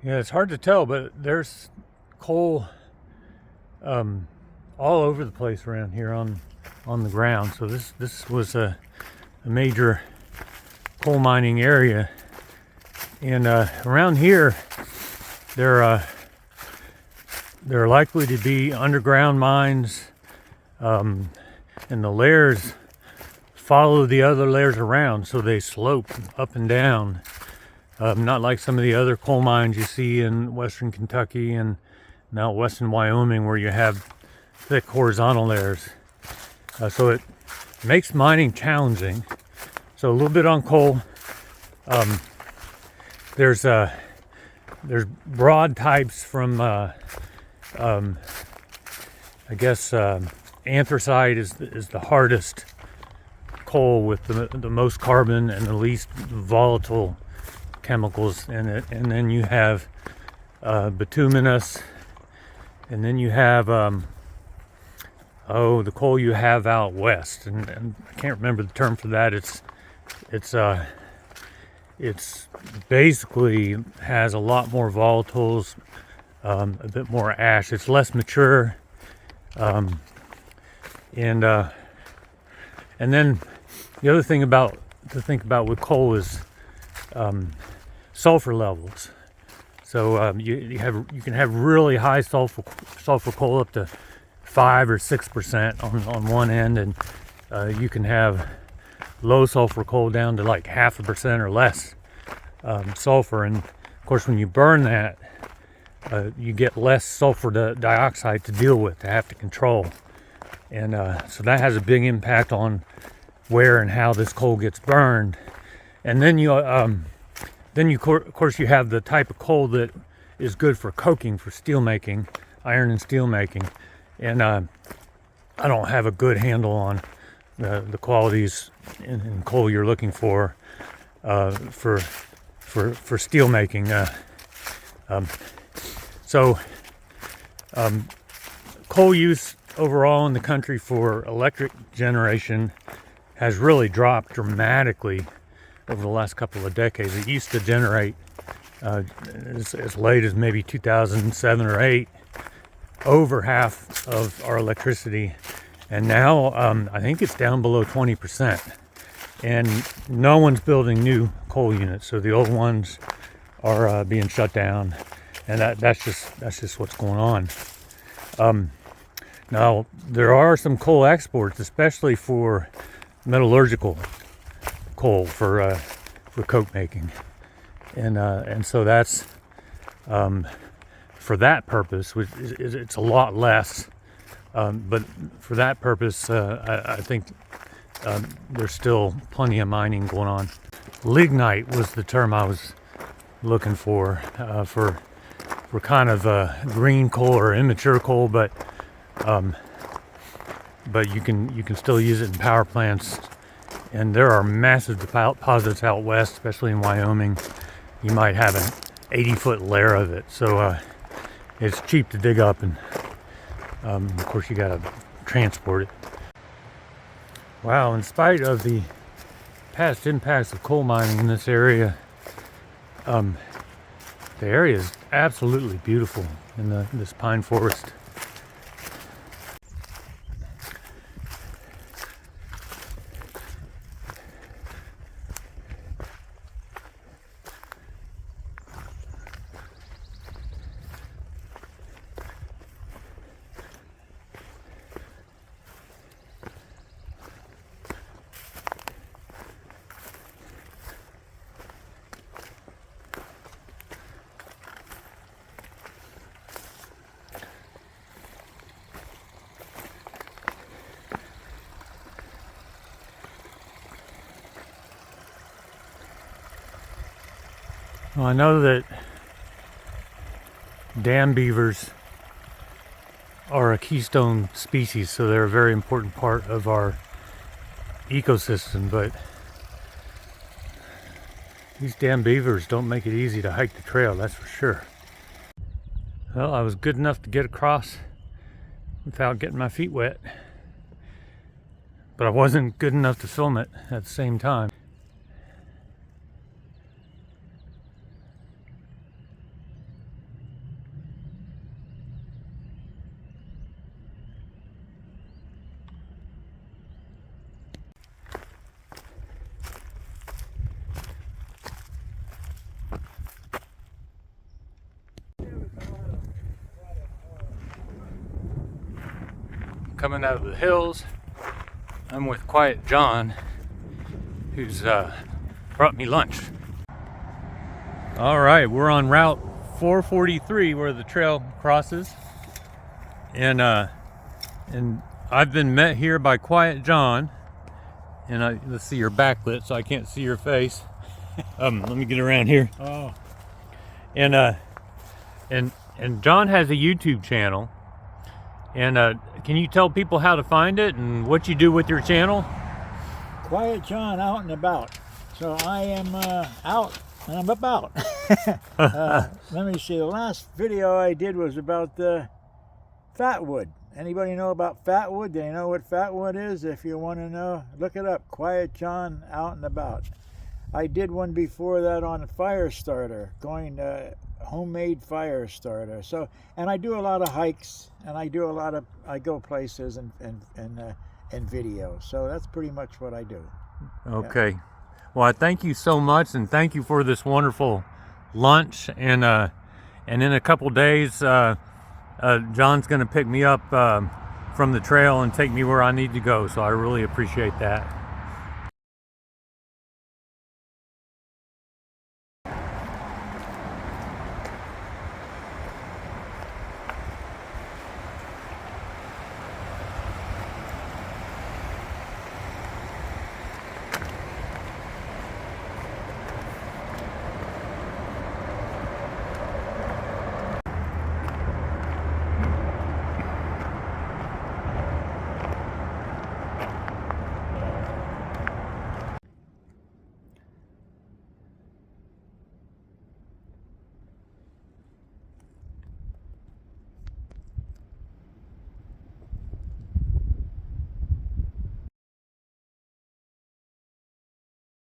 Yeah, it's hard to tell, but there's coal um, all over the place around here on the ground. So this was a major coal mining area, and around here there there are likely to be underground mines, and the layers follow the other layers around, so they slope up and down. Not like some of the other coal mines you see in western Kentucky and now western Wyoming, where you have thick horizontal layers. So it makes mining challenging. So a little bit on coal. Um, there's broad types from I guess anthracite is the hardest coal with the most carbon and the least volatile chemicals in it, and then you have bituminous, and then you have the coal you have out west, and I can't remember the term for that. It's basically has a lot more volatiles, a bit more ash. It's less mature, um, and then the other thing to think about with coal is sulfur levels. So you can have really high sulfur coal up to 5 or 6% on one end, and you can have low sulfur coal down to like 0.5% or less sulfur. And of course, when you burn that, you get less sulfur dioxide to deal with, to have to control, and so that has a big impact on where and how this coal gets burned. And then of course you have the type of coal that is good for coking, for steel making, iron and steel making. And I don't have a good handle on the qualities in coal you're looking for steel making. So coal use overall in the country for electric generation has really dropped dramatically over the last couple of decades. It used to generate as late as maybe 2007 or 8 over half of our electricity, and now I think it's down below 20%. And no one's building new coal units, so the old ones are being shut down, and that's just what's going on. Now there are some coal exports, especially for metallurgical coal for coke making, and so that's for that purpose, which it's a lot less, but for that purpose, I think there's still plenty of mining going on. Lignite was the term I was looking for kind of green coal or immature coal, but you can still use it in power plants. And there are massive deposits out west, especially in Wyoming. You might have an 80-foot layer of it, so it's cheap to dig up, and of course you got to transport it. Wow, in spite of the past impacts of coal mining in this area, the area is absolutely beautiful in this pine forest. Well, I know that dam beavers are a keystone species, so they're a very important part of our ecosystem, but these damn beavers don't make it easy to hike the trail, that's for sure. Well, I was good enough to get across without getting my feet wet, but I wasn't good enough to film it at the same time. coming out of the hills. I'm with Quiet John, who's brought me lunch. All right, we're on Route 443 where the trail crosses, and I've been met here by Quiet John. And let's see, you're backlit, so I can't see your face. Let me get around here. Oh. And John has a YouTube channel. And can you tell people how to find it and what you do with your channel? Quiet John Out and About. So I am out and I'm about. Let me see, the last video I did was about fatwood. Anybody know about fatwood? Do you know what fatwood is? If you want to know, look it up. Quiet John Out and About. I did one before that on fire starter, going homemade fire starter. So, and I do a lot of hikes, and I go places and videos. So that's pretty much what I do. Okay. Yeah. Well, I thank you so much, and thank you for this wonderful lunch. And in a couple days, John's going to pick me up from the trail and take me where I need to go. So I really appreciate that.